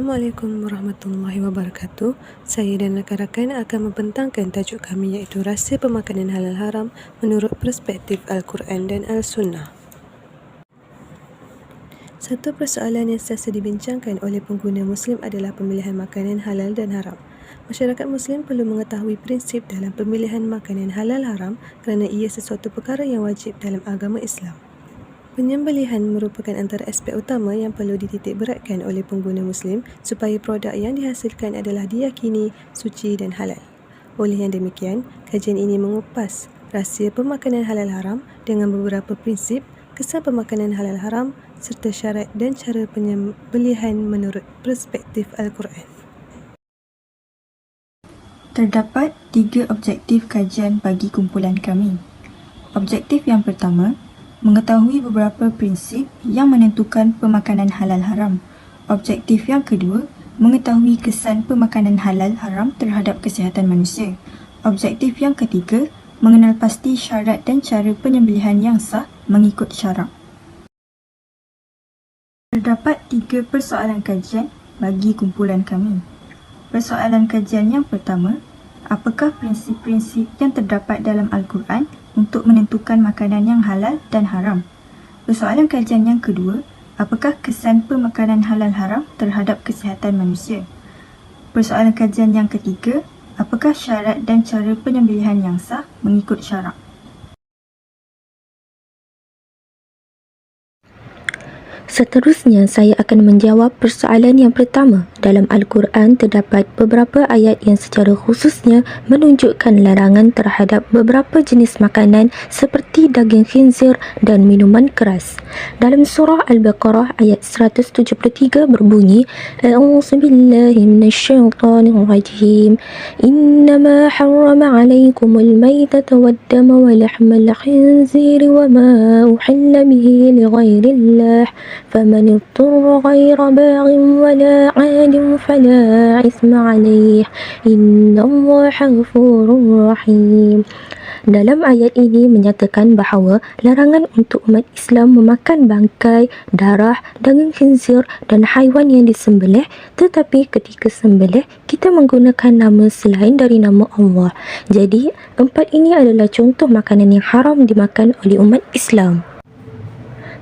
Assalamualaikum warahmatullahi wabarakatuh. Saya dan rakan-rakan akan membentangkan tajuk kami iaitu rahsia pemakanan halal haram menurut perspektif Al-Quran dan Al-Sunnah. Satu persoalan yang sentiasa dibincangkan oleh pengguna Muslim adalah pemilihan makanan halal dan haram. Masyarakat Muslim perlu mengetahui prinsip dalam pemilihan makanan halal haram kerana ia sesuatu perkara yang wajib dalam agama Islam. Penyembelihan merupakan antara aspek utama yang perlu dititikberatkan oleh pengguna Muslim supaya produk yang dihasilkan adalah diyakini suci dan halal. Oleh yang demikian, kajian ini mengupas rahsia pemakanan halal haram dengan beberapa prinsip, kesan pemakanan halal haram serta syarat dan cara penyembelihan menurut perspektif Al-Quran. Terdapat 3 objektif kajian bagi kumpulan kami. Objektif yang pertama, mengetahui beberapa prinsip yang menentukan pemakanan halal haram. Objektif yang kedua, mengetahui kesan pemakanan halal haram terhadap kesihatan manusia. Objektif yang ketiga, mengenal pasti syarat dan cara penyembelihan yang sah mengikut syarak. Terdapat 3 persoalan kajian bagi kumpulan kami. Persoalan kajian yang pertama, apakah prinsip-prinsip yang terdapat dalam Al-Quran untuk menentukan makanan yang halal dan haram? Persoalan kajian yang kedua, apakah kesan pemakanan halal haram terhadap kesihatan manusia? Persoalan kajian yang ketiga, apakah syarat dan cara penyembelihan yang sah mengikut syarak? Seterusnya, saya akan menjawab persoalan yang pertama. Dalam Al-Quran terdapat beberapa ayat yang secara khususnya menunjukkan larangan terhadap beberapa jenis makanan seperti daging khinzir dan minuman keras. Dalam surah Al-Baqarah ayat 173 berbunyi, A'udzu billahi minasyaitonir rajim. Innama harrama 'alaikumul maitata wad-dama wa lahmal khinzir wa ma uhilla bihi li ghairillah. فمن اضطر غير باغ ولا عاد فلا إثم عليه إن الله غفور رحيم. Dalam ayat ini menyatakan bahawa larangan untuk umat Islam memakan bangkai, darah, daging khinzir dan haiwan yang disembelih, tetapi ketika sembelih kita menggunakan nama selain dari nama Allah. Jadi, 4 ini adalah contoh makanan yang haram dimakan oleh umat Islam.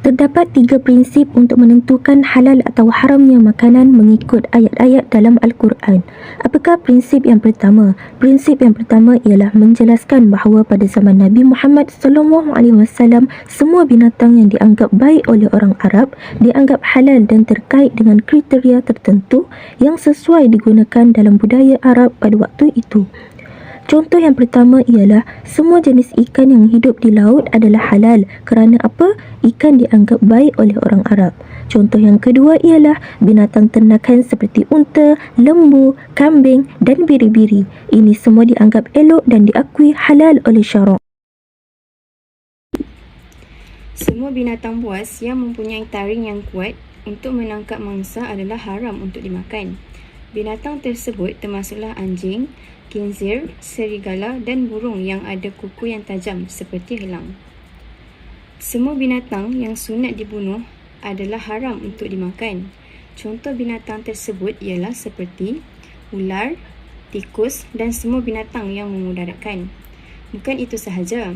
Terdapat 3 prinsip untuk menentukan halal atau haramnya makanan mengikut ayat-ayat dalam Al-Quran. Apakah prinsip yang pertama? Prinsip yang pertama ialah menjelaskan bahawa pada zaman Nabi Muhammad SAW, semua binatang yang dianggap baik oleh orang Arab dianggap halal dan terkait dengan kriteria tertentu yang sesuai digunakan dalam budaya Arab pada waktu itu. Contoh yang pertama ialah semua jenis ikan yang hidup di laut adalah halal kerana apa? Ikan dianggap baik oleh orang Arab. Contoh yang kedua ialah binatang ternakan seperti unta, lembu, kambing dan biri-biri. Ini semua dianggap elok dan diakui halal oleh syarak. Semua binatang buas yang mempunyai taring yang kuat untuk menangkap mangsa adalah haram untuk dimakan. Binatang tersebut termasuklah anjing, khinzir, serigala dan burung yang ada kuku yang tajam seperti helang. Semua binatang yang sunat dibunuh adalah haram untuk dimakan. Contoh binatang tersebut ialah seperti ular, tikus dan semua binatang yang memudaratkan. Bukan itu sahaja,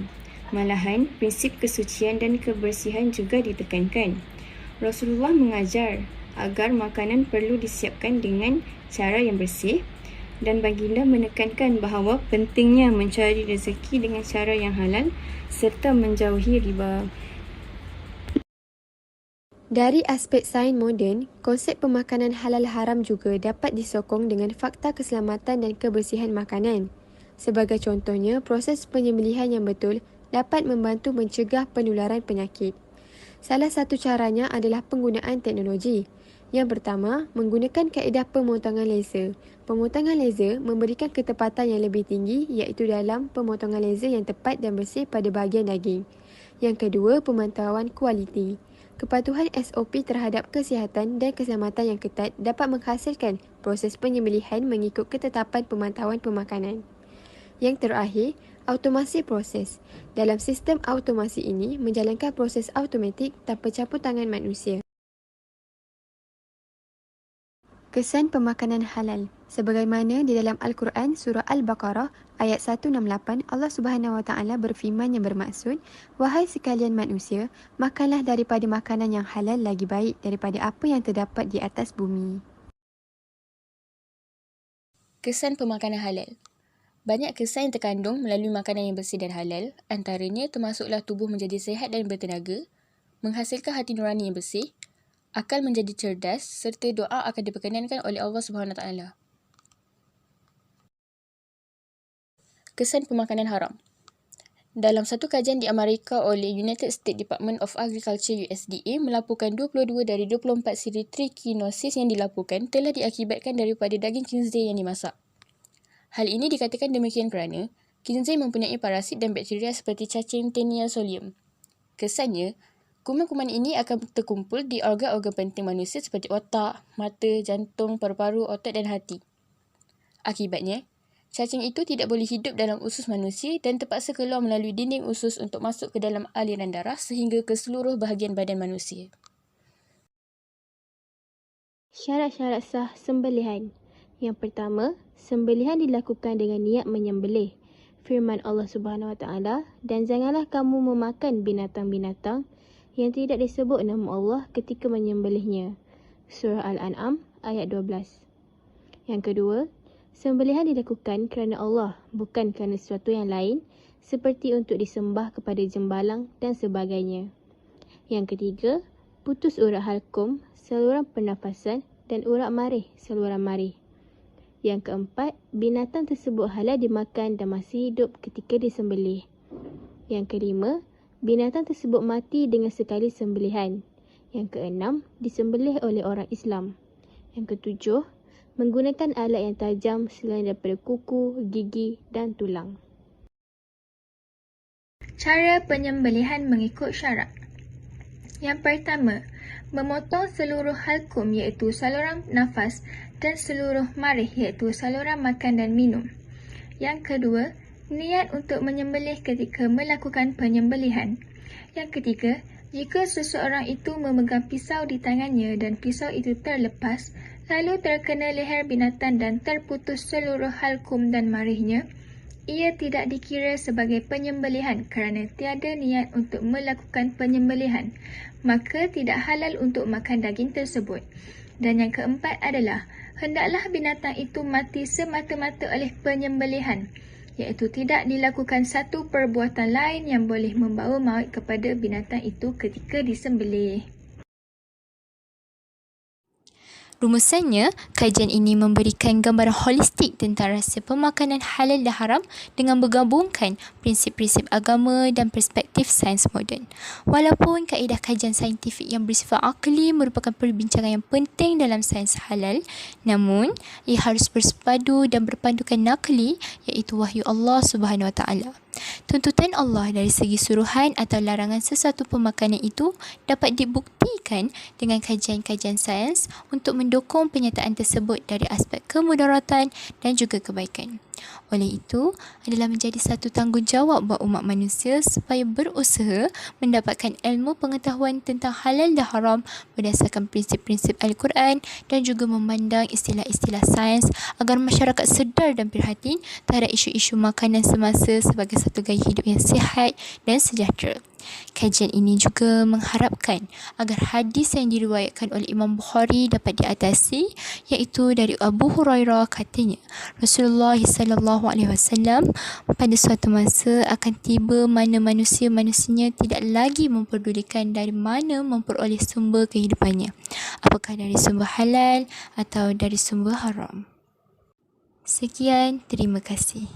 malahan prinsip kesucian dan kebersihan juga ditekankan. Rasulullah mengajar agar makanan perlu disiapkan dengan cara yang bersih dan baginda menekankan bahawa pentingnya mencari rezeki dengan cara yang halal serta menjauhi riba. Dari aspek sains moden, konsep pemakanan halal haram juga dapat disokong dengan fakta keselamatan dan kebersihan makanan. Sebagai contohnya, proses penyembelihan yang betul dapat membantu mencegah penularan penyakit. Salah satu caranya adalah penggunaan teknologi. Yang pertama, menggunakan kaedah pemotongan laser. Pemotongan laser memberikan ketepatan yang lebih tinggi iaitu dalam pemotongan laser yang tepat dan bersih pada bahagian daging. Yang kedua, pemantauan kualiti. Kepatuhan SOP terhadap kesihatan dan keselamatan yang ketat dapat menghasilkan proses penyembelihan mengikut ketetapan pemantauan pemakanan. Yang terakhir, automasi proses. Dalam sistem automasi ini menjalankan proses automatik tanpa campur tangan manusia. Kesan pemakanan halal. Sebagaimana di dalam Al-Quran surah Al-Baqarah ayat 168, Allah Subhanahu Wa Taala berfirman yang bermaksud, "Wahai sekalian manusia, makanlah daripada makanan yang halal lagi baik daripada apa yang terdapat di atas bumi." Kesan pemakanan halal. Banyak kesan yang terkandung melalui makanan yang bersih dan halal, antaranya termasuklah tubuh menjadi sihat dan bertenaga, menghasilkan hati nurani yang bersih, akal menjadi cerdas serta doa akan diperkenankan oleh Allah SWT. Kesan pemakanan haram. Dalam satu kajian di Amerika oleh United States Department of Agriculture USDA melaporkan 22 dari 24 siri trichinosis yang dilaporkan telah diakibatkan daripada daging khinzir yang dimasak. Hal ini dikatakan demikian kerana khinzir mempunyai parasit dan bakteria seperti cacing Taenia solium. Kesannya, kuman-kuman ini akan terkumpul di organ-organ penting manusia seperti otak, mata, jantung, paru-paru, otak dan hati. Akibatnya, cacing itu tidak boleh hidup dalam usus manusia dan terpaksa keluar melalui dinding usus untuk masuk ke dalam aliran darah sehingga ke seluruh bahagian badan manusia. Syarat-syarat sah sembelihan. Yang pertama, sembelihan dilakukan dengan niat menyembelih. Firman Allah Subhanahu Wa Taala, "Dan janganlah kamu memakan binatang-binatang yang tidak disebut nama Allah ketika menyembelihnya." Surah Al-An'am ayat 12. Yang kedua, sembelihan dilakukan kerana Allah, bukan kerana sesuatu yang lain, seperti untuk disembah kepada jembalang dan sebagainya. Yang ketiga, putus urat halkum, saluran pernafasan dan urat marih, saluran marih. Yang keempat, binatang tersebut halal dimakan dan masih hidup ketika disembelih. Yang kelima, binatang tersebut mati dengan sekali sembelihan. Yang keenam, disembelih oleh orang Islam. Yang ketujuh, menggunakan alat yang tajam selain daripada kuku, gigi dan tulang. Cara penyembelihan mengikut syarat. Yang pertama, memotong seluruh halkum iaitu saluran nafas dan seluruh marih iaitu saluran makan dan minum. Yang kedua, niat untuk menyembelih ketika melakukan penyembelihan. Yang ketiga, jika seseorang itu memegang pisau di tangannya dan pisau itu terlepas, lalu terkena leher binatang dan terputus seluruh halkum dan marihnya, ia tidak dikira sebagai penyembelihan kerana tiada niat untuk melakukan penyembelihan, maka tidak halal untuk makan daging tersebut. Dan yang keempat adalah, hendaklah binatang itu mati semata-mata oleh penyembelihan, iaitu tidak dilakukan satu perbuatan lain yang boleh membawa maut kepada binatang itu ketika disembelih. Rumusannya, kajian ini memberikan gambaran holistik tentang rahsia pemakanan halal dan haram dengan menggabungkan prinsip-prinsip agama dan perspektif sains moden. Walaupun kaedah kajian saintifik yang bersifat akli merupakan perbincangan yang penting dalam sains halal, namun ia harus bersepadu dan berpandukan nakli iaitu wahyu Allah Subhanahu Wa Taala. Tuntutan Allah dari segi suruhan atau larangan sesuatu pemakanan itu dapat dibuktikan dengan kajian-kajian sains untuk mendukung penyataan tersebut dari aspek kemudaratan dan juga kebaikan. Oleh itu, adalah menjadi satu tanggungjawab buat umat manusia supaya berusaha mendapatkan ilmu pengetahuan tentang halal dan haram berdasarkan prinsip-prinsip Al-Quran dan juga memandang istilah-istilah sains agar masyarakat sedar dan prihatin terhadap isu-isu makanan semasa sebagai satu gaya hidup yang sihat dan sejahtera. Kajian ini juga mengharapkan agar hadis yang diriwayatkan oleh Imam Bukhari dapat diatasi, iaitu dari Abu Hurairah katanya, Rasulullah SAW pada suatu masa akan tiba mana manusia-manusianya tidak lagi memperdulikan dari mana memperoleh sumber kehidupannya, apakah dari sumber halal atau dari sumber haram. Sekian, terima kasih.